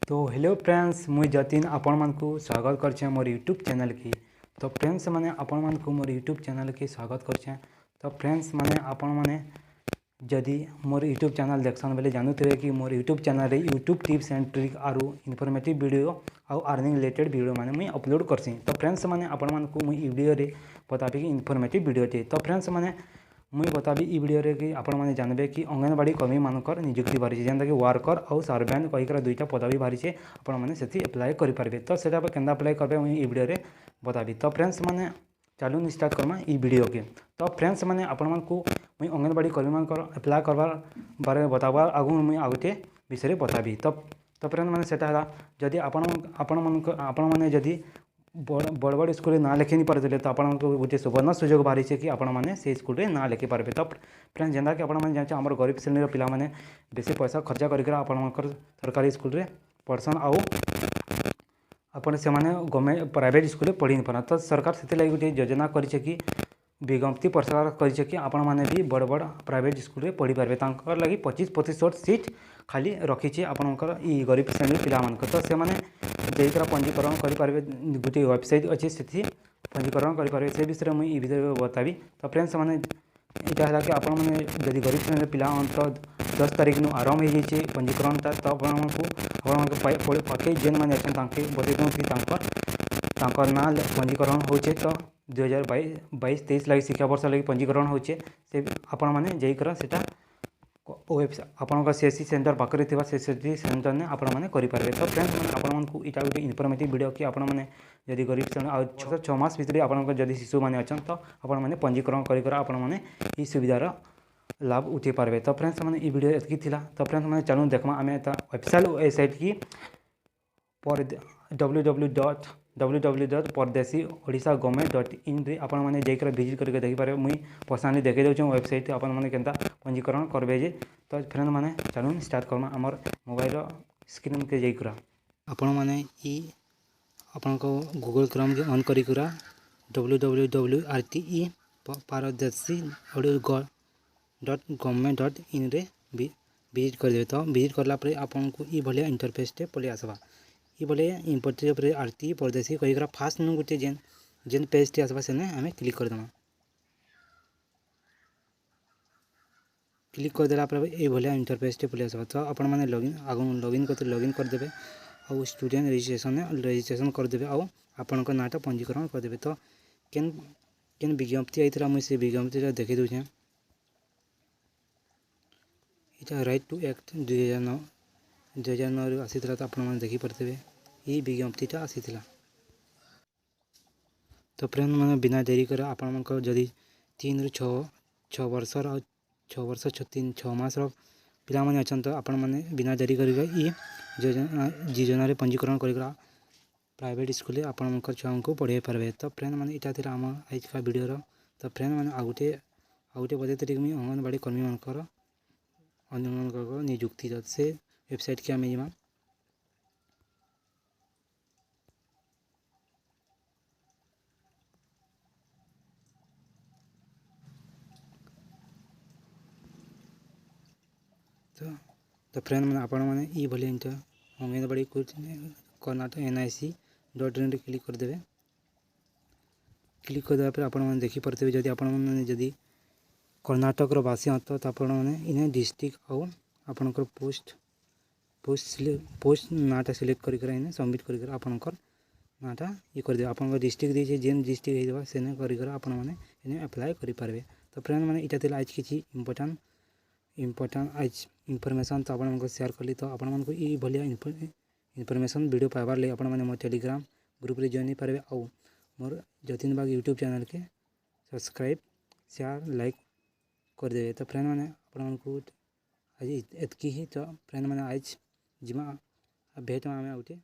तो hello friends मुई जतिन आपण मानकु स्वागत करछे मोर यूट्यूब चैनल की। तो फ्रेंड्स माने आपण मानकु मोर यूट्यूब चैनल की स्वागत करछे। तो फ्रेंड्स माने आपण माने जदि मोर यूट्यूब चैनल देखसन बेले जानुथिबे कि मोर यूट्यूब चैनल रे यूट्यूब टिप्स एंड ट्रिक आरु इनफॉर्मेटिव वीडियो आउ अर्निंग रिलेटेड वीडियो माने मुई अपलोड करसी। तो फ्रेंड्स माने आपण मानकु मुई ई वीडियो रे बताबी कि इनफॉर्मेटिव वीडियो थे। तो फ्रेंड्स माने मुई बताबी ई वीडियो रे कि आपण माने जानबे कि अंगनवाड़ी कर्मी मानकर नियुक्ति बाहरी जेंता कि वर्कर और सर्वेंट कहिकर दुईटा पदवी बाहरी छे। आपण माने सेठी अप्लाई करि पारबे। तो सेटा केनता अप्लाई करबे मुई ई वीडियो रे बताबी। तो फ्रेंड्स माने चालू स्टार्ट करमा ई वीडियो के। तो फ्रेंड्स माने आपण मानकु मुई अंगनवाड़ी कर्मी मानकर अप्लाई करबार बारे बताबार आगु मुई आगुटे विषय बताबी। तो फ्रेंड्स माने सेटा हला जदि आपण माने जदि बड़ बड़ स्कूल ना लिखि नहीं पारे तो आप गोटे सुवर्ण सुजोग बाहरी है कि आपण मैंने से स्कूल ना लिखि पारे। तो फ्रेंड्स जेनता कि आपण जान आम गरीब श्रेणी पिला माने बेसी पैसा खर्च कर सरकारी स्कूल रे पढ़सन आउ आपण से गवर्नमेंट प्राइवेट स्कूल पढ़ी नहीं पारा। तो सरकार से लगी गोटे योजना करी कि विज्ञप्ति प्रसार करी कि आपण मैंने भी बड़ बड़ प्राइवेट स्कूल रे पढ़ी पारे। तांकर लगी 25% सीट खाली रखी आपणकर ई गरीब श्रेणी पिला मानकर। तो से जैकर पंजीकरण करेंगे गोटे वेबसाइट अच्छी से पंजीकरण करेंगे से विषय मुझे ये विषय बताबी। तो फ्रेंड्स मैंने यहाँ है कि आपण मैंने जब गरीब श्रेणी पिला तो 10 तारीख नु आरंभ हो जाए पंजीकरण। तो पाखे जेन मैंने अच्छे बतई दूँ कि ना पंजीकरण होचे। तो 2022-23 लगी शिक्षा वर्ष लगी पंजीकरण होचे से आपण मैंने जाकर सेटा आपन सीएससी सेंटर पाखे थी सीएससी सेंटर ने आपण मैंने करेंगे। तो फ्रेंड्स मैंने आपण इटा गोटे इनफॉर्मेटिव वीडियो कि आपण मैंने जदि गरीब श्रेणी आ 6 मास भितर आपण जदि शिशु मैंने अच्छा तो आपण मैंने पंजीकरण कर आपण मैंने ये सुविधार लाभ उठे पारे। तो फ्रेंड्स मैंने ये वीडियो एतकी थिला। तो फ्रेंड्स मैंने चलू देखमा आम ऑफिशियल वेबसाइट की www.परदेशीओडिशागवर्नमेंट.in रे आपण मैंने जाकर विजिट करके देखिपारे। मुई पर्सनली देखे दूँ वेबसाइट आपण मैंने केनता पंजीकरण करबे जे। तो फ्रेंड मैंने चलू स्टार्ट करमा आमर मोबाइल स्क्रीन के जाकर आपण मैंने आपण को गूगल क्रोम के ऑन करिकुरा www.rte.pardeshi.government.in रे विजिट कर देवे। तो विजिट करला पर आपन को ई भलिया इंटरफेस टे पले आसबा। ये बोले इम्पोर्टेड पर आरती परदेशी कहीकर फास्ट नु गोटे जेन पेज टी आसबा सेने आम क्लिक करदेमा। क्लिक करदेला पर ये भलिया इंटरफेस टे पले आसबा। तो आपण मैंने लॉगिन करदेवे और स्टूडेंट रजिस्ट्रेशन करदेवे और आपण नाटा पंजीकरण करदेवे। तो केन विज्ञप्ति आईला मुझे से विज्ञप्ति देखी दूचे। यहाँ राइट टू एक्ट 2009 आसी तो आपने देखिपारे ये विज्ञप्तिटा आसी। तो फ्रेंड मैंने बिना देरी कर आपण जदि 3 ରୁ 6 वर्षर 6 मास पिला माने अच्छा तो आपण मैंने बिना देरी कर ये योजना पंजीकरण कर प्राइवेट स्कूल आपण छुआ को पढ़े पारे। तो फ्रेंड मैंने इटा थी आम आज का वीडियो। तो फ्रेंड मैंने आगुटे बतई मुझे अंगनवाड़ी कर्मी मानकर नियुक्ति से वेबसाइट के आम जीमा। तो फ्रेंड मैंने आपण मैंने ये भले अंगनवाड़ी कर्नाटक NIC.in रे क्लिक करदेवे। क्लिक करदेला पर आपण मैंने देखिपारे जदि आपण मैंने जदि कर्नाटक बासी हाँ तो आपण मैंने इन्हें डिस्ट्रिक्ट और आपणकर पोस्ट नाटा सिलेक्ट कर इन्हें सबमिट कर आपणकर नाटा ये करदे। आपन डिस्ट्रिक्ट दीजिए जेन डिस्ट्रिक्ट होगा सेने कर आपण मैंने इन्हें अप्लाई करेंगे। तो फ्रेंड मैंने इटा थी आज किसी इम्पोर्टाट आज इनफॉरमेशन तो आपण शेयर कली। तो आपण को ये भलिया इनफॉरमेशन वीडियो पाइबार लगे आपण मैंने मोर टेलीग्राम ग्रुप रे जॉइन पारे और मोर जतिन बाग यूट्यूब चैनल के सब्सक्राइब शेयर लाइक कर देवे। तो फ्रेंड मैंने आपण को आज एतकी ही। तो फ्रेंड मैंने आज जिमा भेट में आम गोटे।